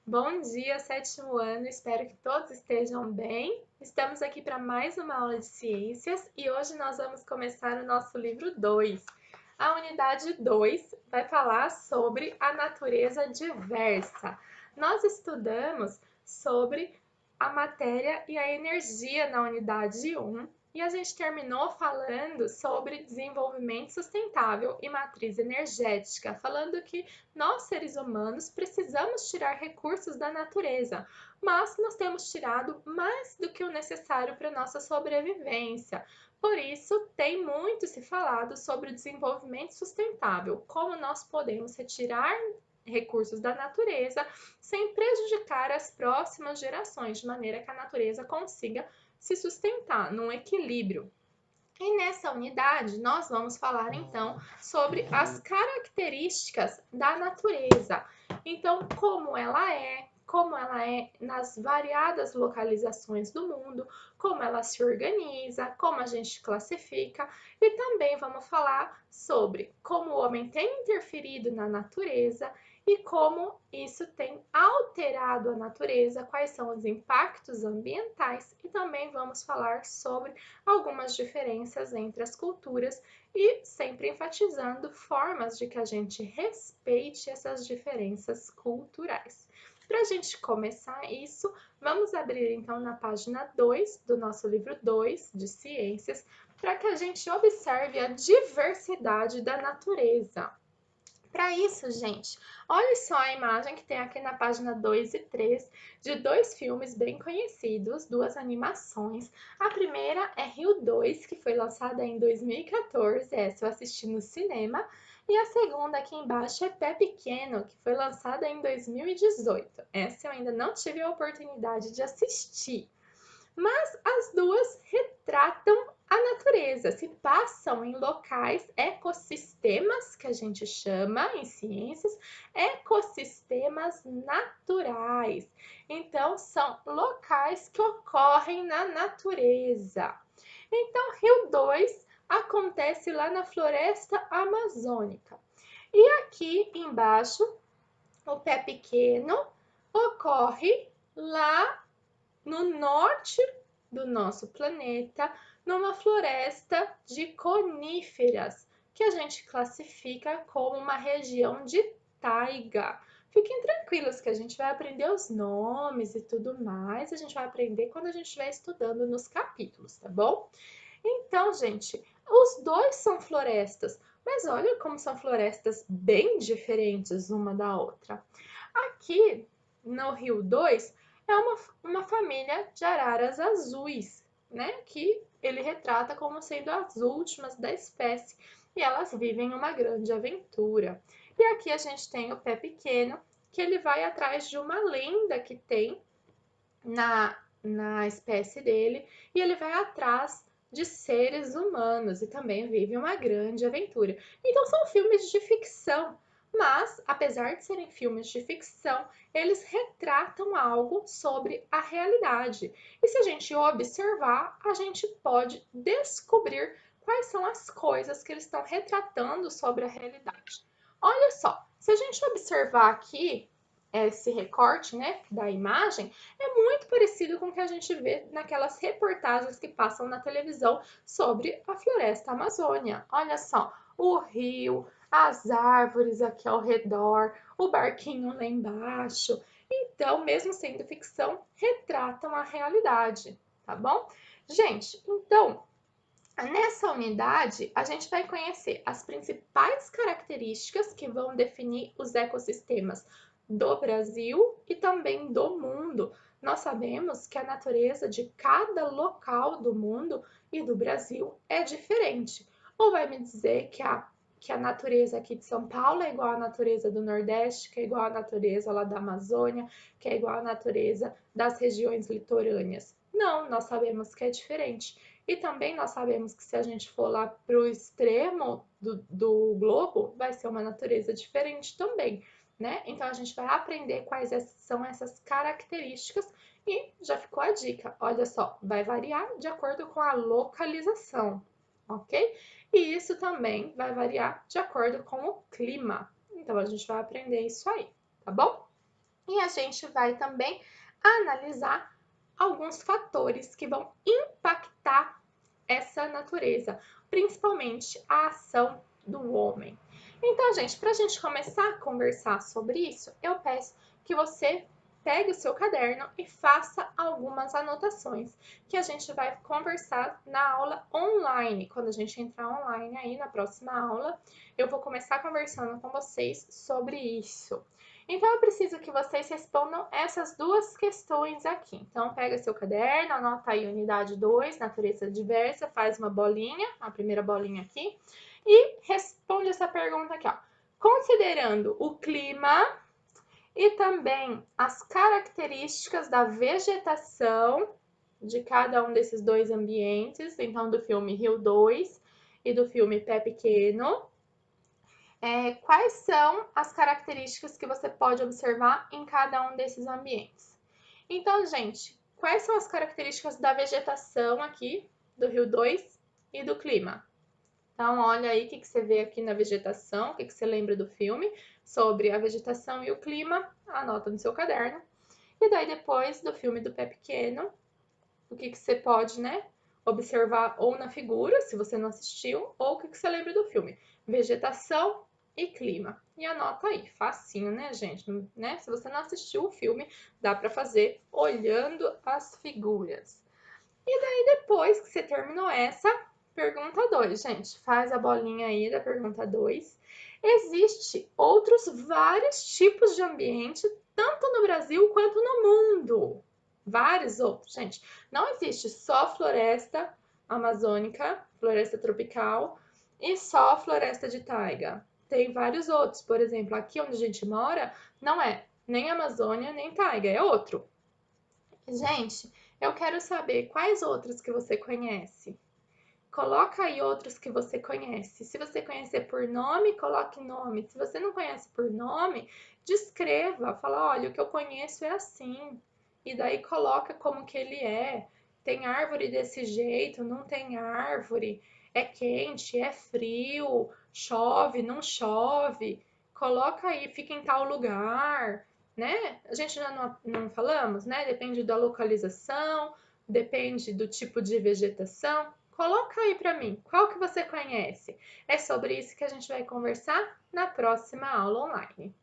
Bom dia, sétimo ano, espero que todos estejam bem. Estamos aqui para mais uma aula de ciências e hoje nós vamos começar o nosso livro 2. A unidade 2 vai falar sobre a natureza diversa. Nós estudamos sobre a matéria e a energia na unidade 1 e a gente terminou falando sobre desenvolvimento sustentável e matriz energética, falando que nós, seres humanos, precisamos tirar recursos da natureza, mas nós temos tirado mais do que o necessário para nossa sobrevivência. Por isso, tem muito se falado sobre o desenvolvimento sustentável, como nós podemos retirar recursos da natureza sem prejudicar as próximas gerações, de maneira que a natureza consiga se sustentar num equilíbrio. E nessa unidade, nós vamos falar então sobre as características da natureza. Então, como ela é nas variadas localizações do mundo, como ela se organiza, como a gente classifica, e também vamos falar sobre como o homem tem interferido na natureza e como isso tem alterado a natureza, quais são os impactos ambientais, e também vamos falar sobre algumas diferenças entre as culturas e sempre enfatizando formas de que a gente respeite essas diferenças culturais. Para a gente começar isso, vamos abrir então na página 2 do nosso livro 2 de ciências, para que a gente observe a diversidade da natureza. Para isso, gente, olha só a imagem que tem aqui na página 2 e 3 de dois filmes bem conhecidos, duas animações. A primeira é Rio 2, que foi lançada em 2014, essa eu assisti no cinema. E a segunda aqui embaixo é Pé Pequeno, que foi lançada em 2018. Essa eu ainda não tive a oportunidade de assistir, mas as duas retratam a natureza, se passam em locais, ecossistemas, que a gente chama em ciências, ecossistemas naturais. Então, são locais que ocorrem na natureza. Então, Rio 2 acontece lá na floresta amazônica. E aqui embaixo, o Pé Pequeno ocorre lá no norte do nosso planeta, numa floresta de coníferas, que a gente classifica como uma região de taiga. Fiquem tranquilos que a gente vai aprender os nomes e tudo mais, a gente vai aprender quando a gente estiver estudando nos capítulos, tá bom? Então, gente, os dois são florestas, mas olha como são florestas bem diferentes uma da outra. Aqui no Rio 2 é uma família de araras azuis, né? Que ele retrata como sendo as últimas da espécie e elas vivem uma grande aventura. E aqui a gente tem o Pé Pequeno, que ele vai atrás de uma lenda que tem na espécie dele e ele vai atrás de seres humanos e também vive uma grande aventura. Então são filmes de ficção, mas apesar de serem filmes de ficção, eles retratam algo sobre a realidade. E se a gente observar, a gente pode descobrir quais são as coisas que eles estão retratando sobre a realidade. Olha só, se a gente observar aqui esse recorte, né, da imagem, é muito parecido com o que a gente vê naquelas reportagens que passam na televisão sobre a floresta amazônica. Olha só, o rio, as árvores aqui ao redor, o barquinho lá embaixo. Então, mesmo sendo ficção, retratam a realidade, tá bom? Gente, então, nessa unidade, a gente vai conhecer as principais características que vão definir os ecossistemas do Brasil e também do mundo. Nós sabemos que a natureza de cada local do mundo e do Brasil é diferente. Ou vai me dizer que a natureza aqui de São Paulo é igual à natureza do Nordeste, que é igual à natureza lá da Amazônia, que é igual à natureza das regiões litorâneas? Não, nós sabemos que é diferente. E também nós sabemos que se a gente for lá para o extremo do globo, vai ser uma natureza diferente também, né? Então a gente vai aprender quais são essas características e já ficou a dica. Olha só, vai variar de acordo com a localização, ok? E isso também vai variar de acordo com o clima. Então a gente vai aprender isso aí, tá bom? E a gente vai também analisar alguns fatores que vão impactar essa natureza, principalmente a ação do homem. Então, gente, para a gente começar a conversar sobre isso, eu peço que você pegue o seu caderno e faça algumas anotações, que a gente vai conversar na aula online. Quando a gente entrar online aí na próxima aula, eu vou começar conversando com vocês sobre isso. Então, eu preciso que vocês respondam essas duas questões aqui. Então, pega seu caderno, anota aí unidade 2, natureza diversa, faz uma bolinha, a primeira bolinha aqui, e responde essa pergunta aqui, ó. Considerando o clima e também as características da vegetação de cada um desses dois ambientes, então do filme Rio 2 e do filme Pé Pequeno, quais são as características que você pode observar em cada um desses ambientes. Então, gente, quais são as características da vegetação aqui do Rio 2 e do clima? Então, olha aí o que você vê aqui na vegetação, o que você lembra do filme sobre a vegetação e o clima, anota no seu caderno. E daí, depois do filme do Pé Pequeno, o que você pode, né, observar ou na figura, se você não assistiu, ou o que você lembra do filme. Vegetação e clima. E anota aí, facinho, né, gente? Né? Se você não assistiu o filme, dá para fazer olhando as figuras. E daí, depois que você terminou essa, pergunta 2, gente. Faz a bolinha aí da pergunta 2. Existe outros vários tipos de ambiente, tanto no Brasil quanto no mundo. Vários outros, gente. Não existe só floresta amazônica, floresta tropical e só floresta de taiga. Tem vários outros. Por exemplo, aqui onde a gente mora, não é nem Amazônia nem taiga, é outro. Gente, eu quero saber quais outros que você conhece. Coloca aí outros que você conhece. Se você conhecer por nome, coloque nome. Se você não conhece por nome, descreva. Fala, olha, o que eu conheço é assim. E daí coloca como que ele é. Tem árvore desse jeito, não tem árvore. É quente, é frio, chove, não chove. Coloca aí, fica em tal lugar, né? A gente já não falamos, né? Depende da localização, depende do tipo de vegetação. Coloca aí para mim, qual que você conhece? É sobre isso que a gente vai conversar na próxima aula online.